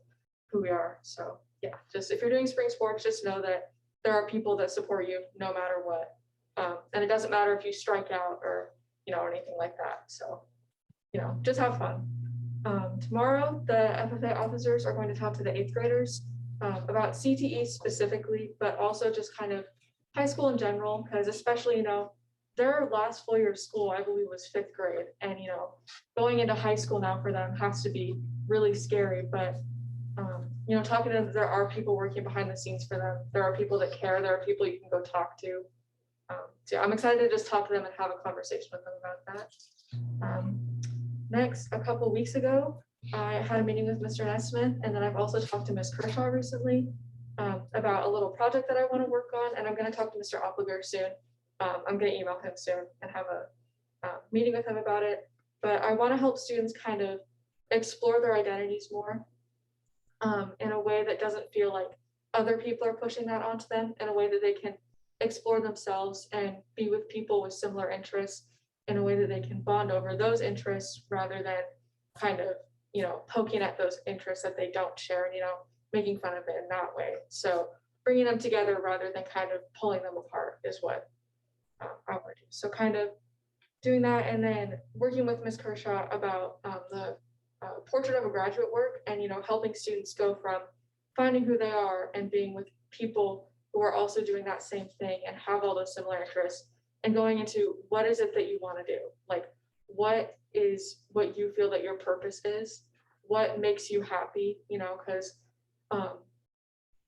who we are. So yeah, just if you're doing spring sports, just know that there are people that support you no matter what. And it doesn't matter if you strike out or, anything like that. So, just have fun. Tomorrow, the FFA officers are going to talk to the 8th graders about CTE specifically, but also just kind of high school in general, because especially, their last full year of school, I believe, was 5th grade. And, going into high school now for them has to be really scary. But, talking to them, there are people working behind the scenes for them. There are people that care. There are people you can go talk to. So yeah, I'm excited to just talk to them and have a conversation with them about that. Next, a couple weeks ago, I had a meeting with Mr. Nesmith, and then I've also talked to Ms. Kershaw recently about a little project that I want to work on, and I'm going to talk to Mr. Oppliger soon. I'm going to email him soon and have a meeting with him about it. But I want to help students kind of explore their identities more in a way that doesn't feel like other people are pushing that onto them, in a way that they can explore themselves and be with people with similar interests in a way that they can bond over those interests rather than kind of, poking at those interests that they don't share and, making fun of it in that way. So bringing them together rather than kind of pulling them apart is what I want to do. So kind of doing that, and then working with Ms. Kershaw about the portrait of a graduate work and, helping students go from finding who they are and being with people who are also doing that same thing and have all those similar interests, and going into what is it that you want to do? Like, what is what you feel that your purpose is? What makes you happy? Because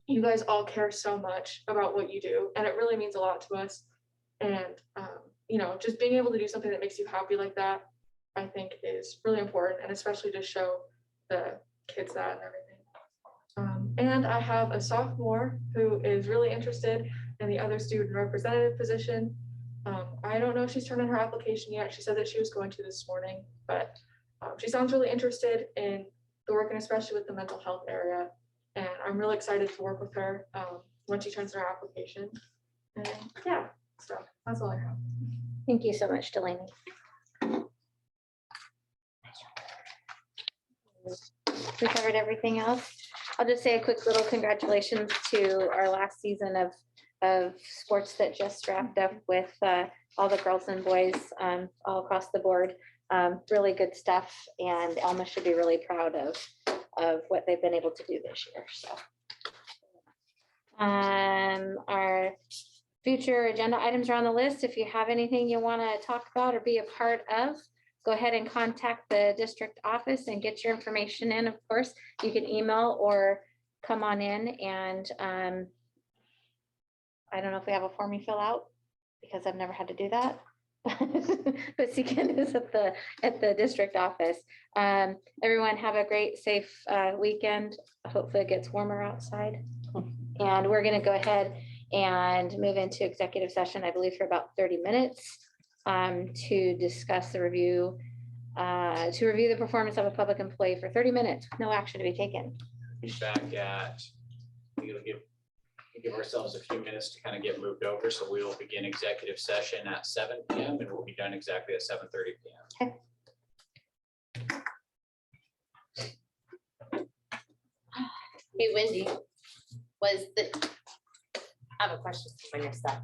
you guys all care so much about what you do, and it really means a lot to us. And, just being able to do something that makes you happy like that, I think is really important, and especially to show the kids that and everything. And I have a sophomore who is really interested in the other student representative position. I don't know if she's turned in her application yet. She said that she was going to this morning, but she sounds really interested in the work, and especially with the mental health area. And I'm really excited to work with her when she turns in her application. And yeah, so that's all I have. Thank you so much, Delaney. We covered everything else. I'll just say a quick little congratulations to our last season of sports that just wrapped up with all the girls and boys all across the board. Really good stuff, and Elma should be really proud of what they've been able to do this year. So our future agenda items are on the list. If you have anything you want to talk about or be a part of, go ahead and contact the district office and get your information in. Of course, you can email or come on in, and I don't know if we have a form you fill out, because I've never had to do that. But Seekan is at the district office. Everyone have a great, safe weekend. Hopefully it gets warmer outside. And we're going to go ahead and move into executive session, I believe, for about 30 minutes to discuss the review, to review the performance of a public employee for 30 minutes, no action to be taken. Be back at, we'll give ourselves a few minutes to kind of get moved over. So we will begin executive session at 7 p.m. and we'll be done exactly at 7:30 p.m. Okay. Hey, Wendy, I have a question when you're stuck.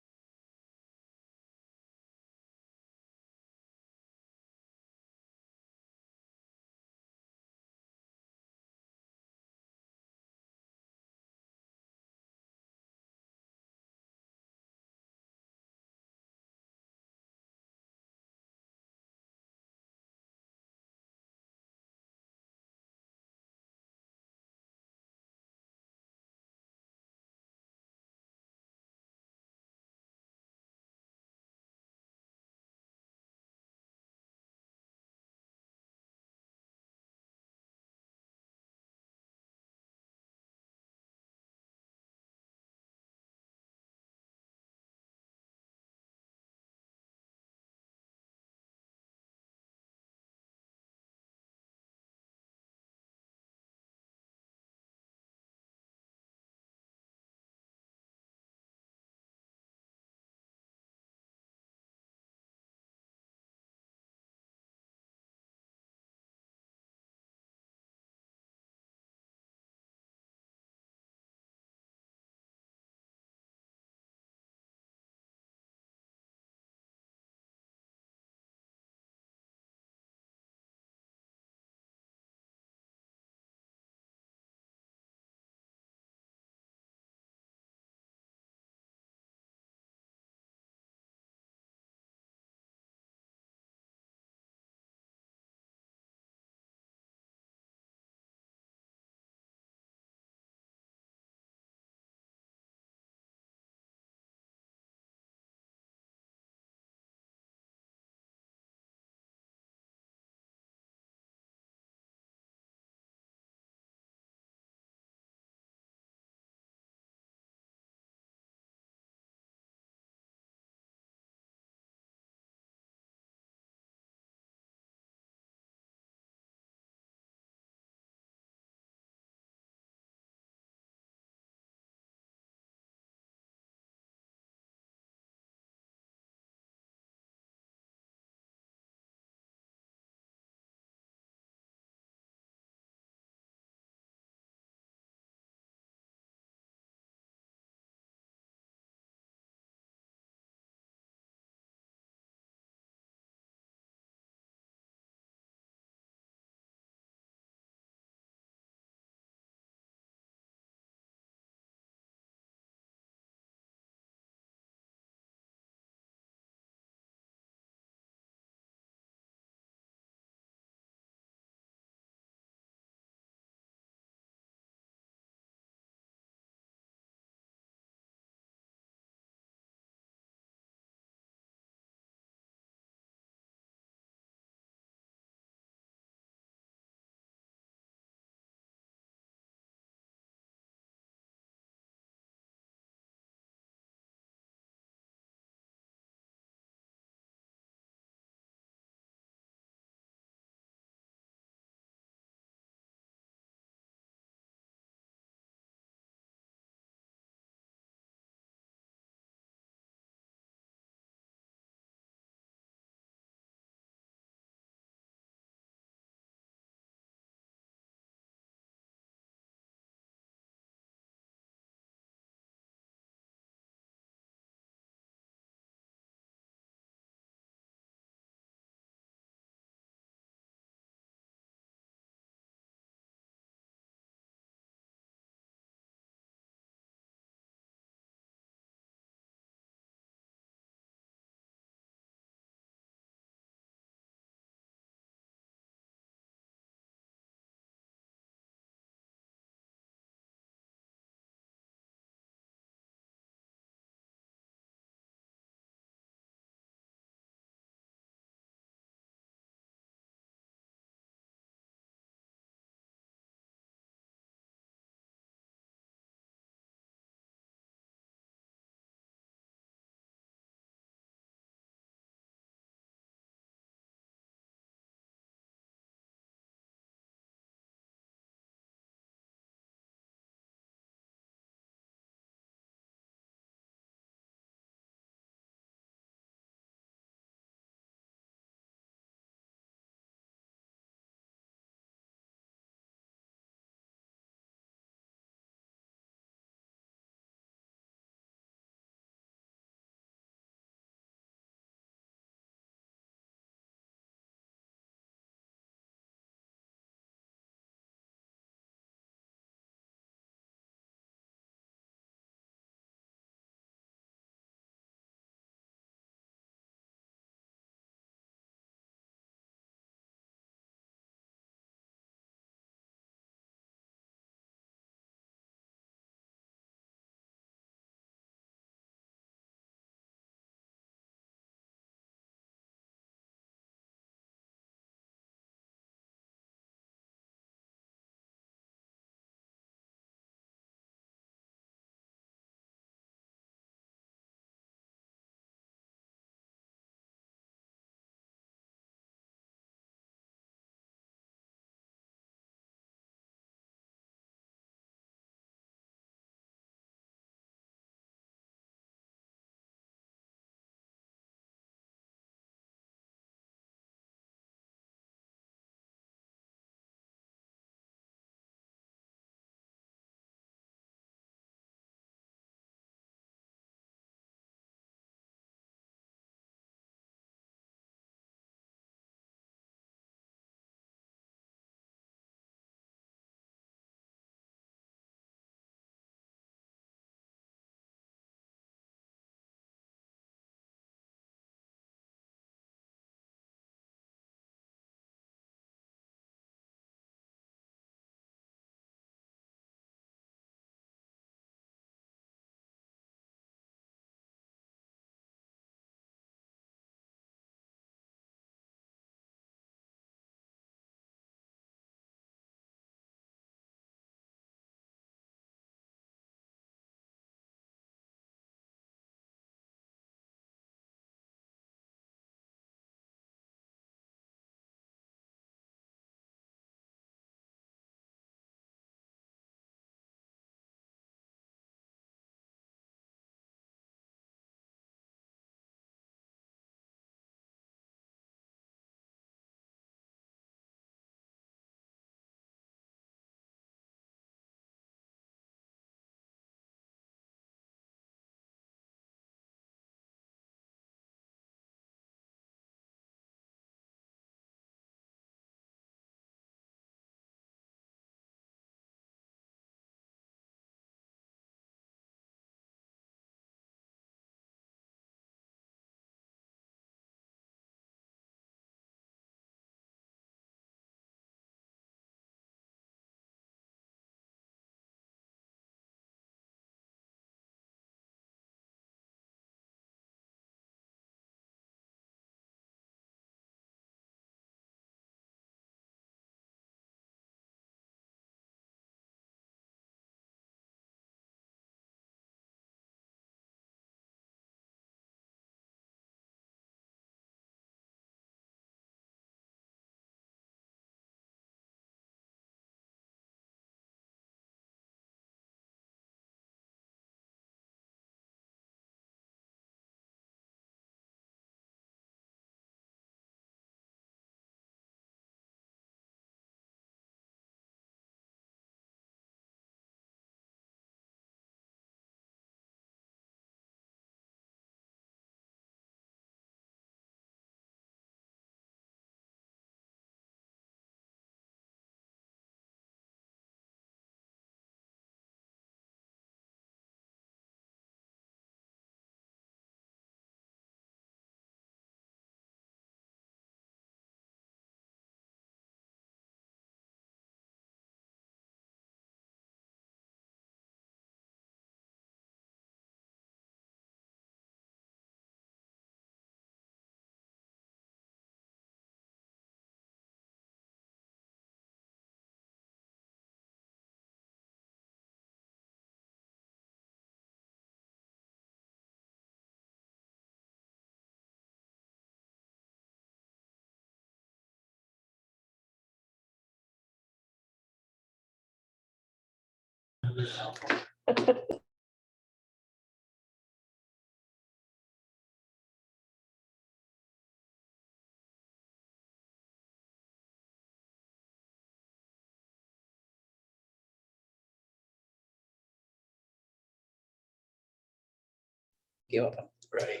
Few of them. Ready.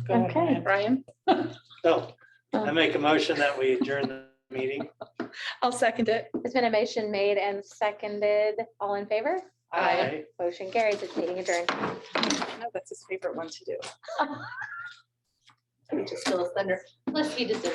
Go ahead, Okay. Brian. So I make a motion that we adjourn the meeting. I'll second it. There's been a motion made and seconded. All in favor? Aye. Motion carries. This meeting adjourned. No, that's his favorite one to do. Just steal his thunder. Unless he just did.